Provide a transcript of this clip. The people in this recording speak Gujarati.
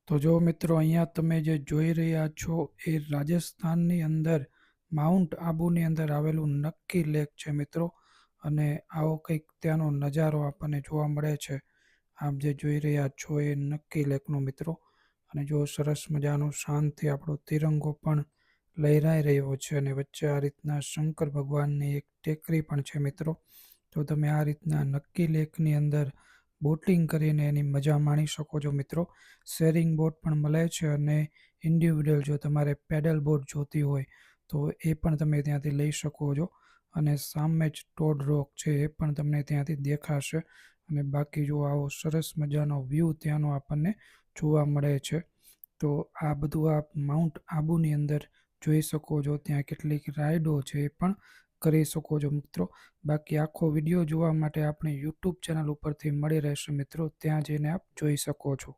તો જો મિત્રો અહીંયા તમે જે જોઈ રહ્યા છો એ રાજસ્થાનની અંદર માઉન્ટ આબુની અંદર આવેલું નક્કી લેક છે મિત્રો. અને આવો કંઈક ત્યાંનો નજારો આપણને જોવા મળે છે. આપ જે જોઈ રહ્યા છો એ નક્કી લેકનો મિત્રો. અને જો સરસ મજાનો શાંતિ આપણો તિરંગો પણ લહેરાઈ રહ્યો છે અને વચ્ચે આ રીતના શંકર ભગવાનની એક ટેકરી પણ છે મિત્રો. તો તમે આ રીતના નક્કી લેકની અંદર બોટિંગ કરીને એની મજા માણી શકો છો મિત્રો. શેરિંગ બોટ પણ મળે છે અને ઇન્ડિવિડ્યુઅલ જો તમારે પેડલ બોટ જોતી હોય તો એ પણ તમે ત્યાંથી લઈ શકો છો. અને સામે જ ટોડ રોક છે એ પણ તમને ત્યાંથી દેખાશે. અને બાકી જો આવો સરસ મજાનો વ્યૂ ત્યાંનો આપણને જોવા મળે છે. તો આ બધું આપ માઉન્ટ આબુની અંદર જોઈ શકો છો. ત્યાં કેટલીક રાઇડો છે એ પણ કરી શકો છો મિત્રો. બાકી આખો વિડીયો જોવા માટે આપણે યુટ્યુબ ચેનલ ઉપરથી મળી રહેશે મિત્રો. ત્યાં જઈને આપ જોઈ શકો છો.